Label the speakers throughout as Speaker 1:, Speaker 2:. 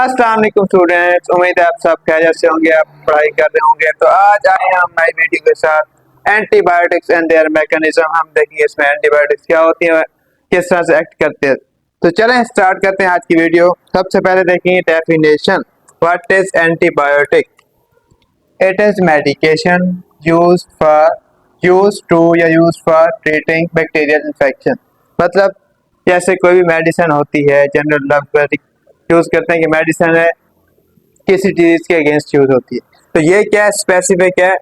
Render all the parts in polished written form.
Speaker 1: अस्सलाम वालेकुम स्टूडेंट्स, उम्मीद है आप सब खैरियत से होंगे, आप पढ़ाई कर रहे होंगे। तो आज आए हम नई वीडियो के साथ एंटीबायोटिक्स एंड देयर मैकेनिज्म। हम देखेंगे इसमें एंटीबायोटिक्स क्या होती है, किस तरह से एक्ट करते हैं। तो चलें स्टार्ट करते हैं आज की वीडियो। सबसे पहले देखेंगे definition. What is antibiotic? It is medication used to या used for treating bacterial infection. मतलब जैसे कोई भी मेडिसिन होती है, जनरल यूज करते हैं कि मेडिसिन है किसी डिजीज के अगेंस्ट यूज होती है। तो ये क्या स्पेसिफिक है,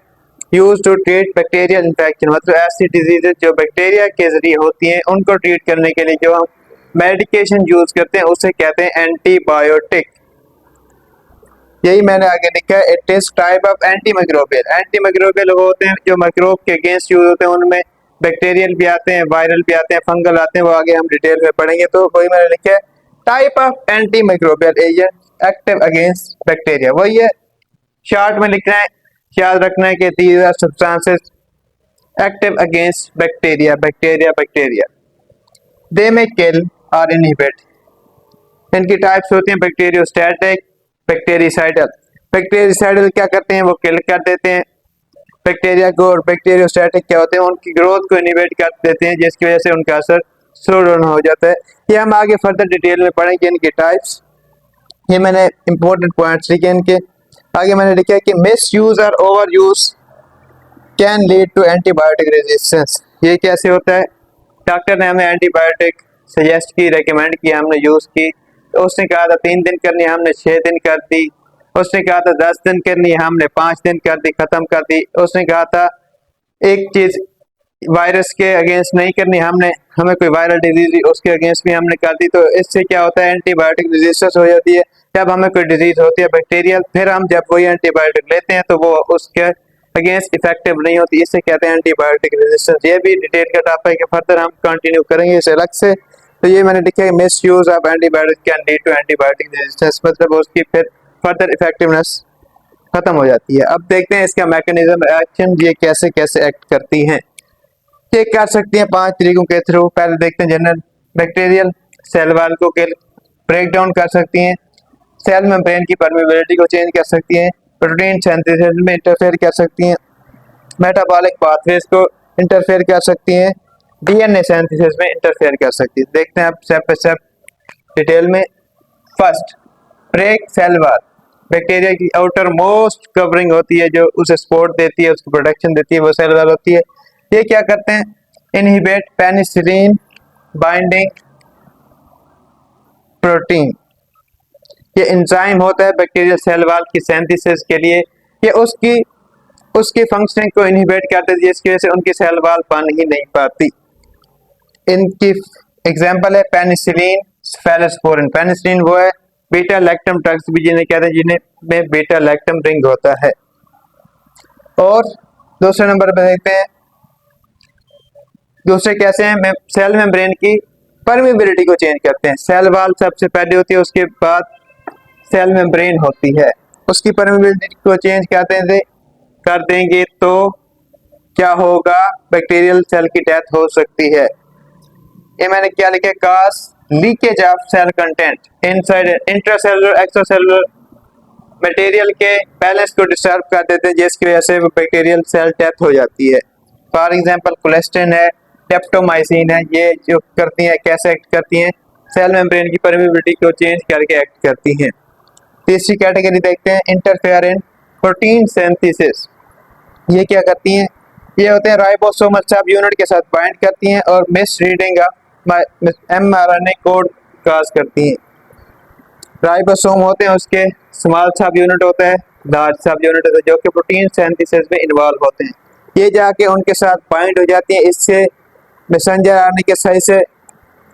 Speaker 1: use to treat bacterial infection. मतलब ऐसी डिजीजेज जो बैक्टीरिया के जरिए होती हैं, उनको ट्रीट करने के लिए जो हम मेडिकेशन यूज करते हैं उसे कहते हैं एंटीबायोटिक। यही मैंने आगे लिखा है, it is type of antimicrobial. Antimicrobial होते हैं जो माइक्रोब के अगेंस्ट यूज होते हैं, उनमें बैक्टीरियल भी आते हैं, वायरल भी आते हैं, फंगल आते हैं, वो आगे हम डिटेल में पढ़ेंगे। तो वही मैंने लिखा है, type of antimicrobial agent active against bacteria. वही है, शॉर्ट में लिखना है, याद रखना है कि these are substances active against bacteria. They may kill और इनहिबिट। इनकी टाइप्स होती हैं बैक्टीरियोस्टैटिक, बैक्टीरिसाइडल। बैक्टीरिसाइडल क्या करते हैं, वो किल कर देते हैं बैक्टीरिया को, और बैक्टीरियोस्टैटिक क्या होते हैं, उनकी ग्रोथ को इनहिबिट कर देते हैं, जिसकी वजह से उनका असर स्लो डाउन हो जाता है। ये हम आगे फर्दर डिटेल में पढ़ेंगे इनकी टाइप्स। ये मैंने इंपॉर्टेंट पॉइंट्स लिखे इनके। आगे मैंने लिखा है कि मिस यूज और overuse can lead to antibiotic resistance. ये कैसे होता है, डॉक्टर ने हमें एंटीबायोटिक सजेस्ट की, रेकमेंड की, हमने यूज की। तो उसने कहा था 3 दिन करनी, हमने 6 दिन कर दी। उसने कहा था 10 दिन करनी, हमने 5 दिन कर दी, खत्म कर दी। उसने कहा था एक चीज वायरस के अगेंस्ट नहीं करनी, हमें कोई वायरल डिजीज उसके अगेंस्ट भी हमने कर दी। तो इससे क्या होता है, एंटीबायोटिक रेजिस्टेंस हो जाती है। जब हमें कोई डिजीज होती है बैक्टीरियल, फिर हम जब वही एंटीबायोटिक लेते हैं तो वो उसके अगेंस्ट इफेक्टिव नहीं होती, इससे कहते हैं एंटीबायोटिक रेजिस्टेंस। ये भी डिटेल का टॉपिक है, फर्दर हम कंटिन्यू करेंगे इसे अलग से। तो ये मैंने लिखा है, misuse of antibiotic can lead to antibiotic resistance. मतलब उसकी फिर फर्दर इफेक्टिवनेस खत्म हो जाती है। अब देखते हैं इसका मैकेनिज्म एक्शन, ये कैसे कैसे एक्ट करती हैं। चेक कर सकते हैं 5 तरीकों के थ्रू। पहले देखते हैं जनरल बैक्टीरियल सेल वॉल को ब्रेक डाउन कर सकती हैं, सेल मेम्ब्रेन की परमेबिलिटी को चेंज कर सकती हैं, प्रोटीन सिंथेसिस में इंटरफेयर कर सकती हैं, मेटाबॉलिक पाथवेज को इंटरफेयर कर सकती हैं, डीएनए सिंथेसिस में इंटरफेयर कर सकती है। देखते हैं अब स्टेप बाय स्टेप डिटेल में। First, break cell wall. Bacteria की आउटर मोस्ट कवरिंग होती है जो उसे सपोर्ट देती है, उसको प्रोटेक्शन देती है, वो सेल वॉल होती है। ये क्या करते हैं, इनहिबिट पेनिसिलिन बाइंडिंग प्रोटीन। ये एंजाइम होता है बैक्टीरियल सेल वॉल की सिंथेसिस के लिए। ये उसकी फंक्शनिंग को इनहिबिट करते हैं, जिसकी वजह से उनकी सेल वॉल बन ही नहीं पाती। इनकी एग्जांपल है पेनिसिलिन, सेफेलोस्पोरिन। पेनिसिलिन वो है बीटा लैक्टम ड्रग्स भी जिन्हें कहते हैं, जिन्हें बीटा लैक्टम रिंग होता है। और दूसरे नंबर पर देखते हैं दूसरे कैसे हैं, सेल मेम्ब्रेन की परमेबिलिटी को चेंज करते हैं। सेल वॉल सबसे पहले होती है, उसके बाद सेल मेम्ब्रेन होती है। उसकी परमेबिलिटी को चेंज कर देंगे तो क्या होगा, बैक्टीरियल सेल की डेथ हो सकती है। ये मैंने क्या लिखा, cause leakage of cell content inside intracellular extracellular material के बैलेंस को डिस्टर्ब कर देते हैं, जिसकी वजह से बैक्टीरियल सेल डेथ हो जाती है। फॉर एग्जांपल कोलेस्ट्रिन है, टेप्टोमाइसिन है, ये जो करती हैं कैसे एक्ट करती हैं, सेल मेम्ब्रेन की परमेबिलिटी को चेंज करके एक्ट करती हैं। तीसरी कैटेगरी देखते हैं, इंटरफेयर इन प्रोटीन सिंथेसिस। ये क्या करती हैं, ये होते हैं राइबोसोमल सब यूनिट के साथ बाइंड करती हैं और मिस रीडिंग mRNA कोड काज करती हैं। राइबोसोम होते हैं, उसके स्मॉल सब यूनिट होता है, लार्ज सब यूनिट होता है, जो कि प्रोटीन सिंथेसिस में इन्वॉल्व होते हैं। ये जाके उनके साथ बाइंड हो जाती हैं, इससे मैसेंजर आने के सही से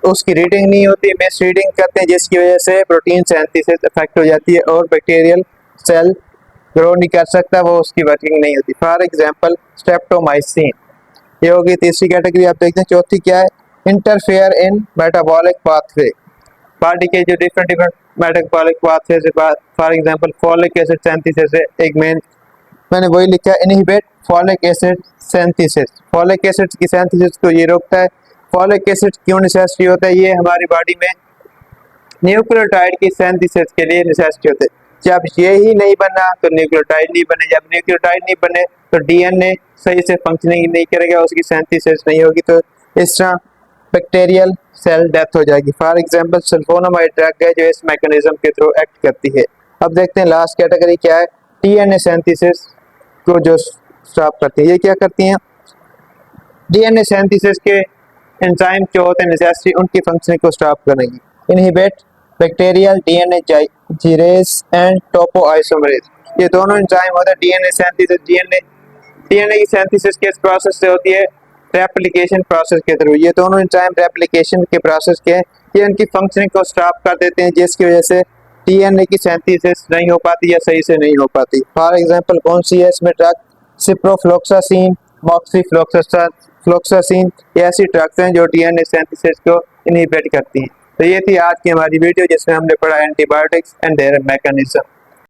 Speaker 1: उसकी रीडिंग नहीं होती, मिस रीडिंग करते हैं, जिसकी वजह से प्रोटीन सिंथेसिस इफेक्ट हो जाती है और बैक्टीरियल सेल ग्रो नहीं कर सकता, वो उसकी वर्किंग नहीं होती। For example streptomycin. ये होगी तीसरी कैटेगरी। आप देखते हैं चौथी क्या है, interfere in metabolic pathway. Body के जो डिफरेंट मेटाबॉलिक पाथवे से, for example folic acid synthesis है एक मेन, मैंने वही लिखा है, inhibit folic acid synthesis. Folic acid की सिंथेसिस को ये रोकता है। फॉलिक एसिड क्यों नेसेसरी होता है, ये हमारी बॉडी में न्यूक्लियोटाइड की सिंथेसिस के लिए नेसेसिटी होते हैं। जब ये ही नहीं बना तो न्यूक्लियोटाइड नहीं बने, जब न्यूक्लियोटाइड नहीं बने तो डीएनए सही से फंक्शनिंग नहीं करेगा, उसकी सिंथेसिस नहीं होगी, तो इस तरह बैक्टीरियल सेल डेथ हो जाएगी। फॉर एग्जांपल सल्फोनामाइड ड्रग है जो इस मैकेनिज्म के थ्रू एक्ट करती है। अब देखते हैं लास्ट कैटेगरी क्या है, डीएनए सिंथेसिस को जो स्टॉप करती है। ये क्या करती हैं, डीएनए सिंथेसिस के एंजाइम जो होते हैं नेसेसिटी उनकी फंक्शनिंग को स्टॉप करेंगी। Inhibit bacterial DNA gyrase and topoisomerase, ये दोनों एंजाइम होते हैं डीएनए सिंथेसिस। डीएनए की सिंथेसिस किस प्रोसेस से होती है, रेप्लिकेशन प्रोसेस के थ्रू। ये दोनों एंजाइम रेप्लिकेशन के प्रोसेस के ये उनकी फंक्शनिंग को स्टॉप कर देते हैं, जिसकी वजह से डीएनए की सिंथेसिस नहीं हो पाती या सही से नहीं हो पाती। फॉर एग्जांपल कौन सी है इसमें ड्रग, सिप्रोफ्लोक्सासिन, मॉक्सीफ्लोक्सासिन, ये ऐसी ड्रग्स हैं जो डीएनए सिंथेसिस को इनहिबिट करती हैं। तो ये थी आज की हमारी वीडियो जिसमें हमने पढ़ा एंटीबायोटिक्स एंड देयर मैकेनिज्म।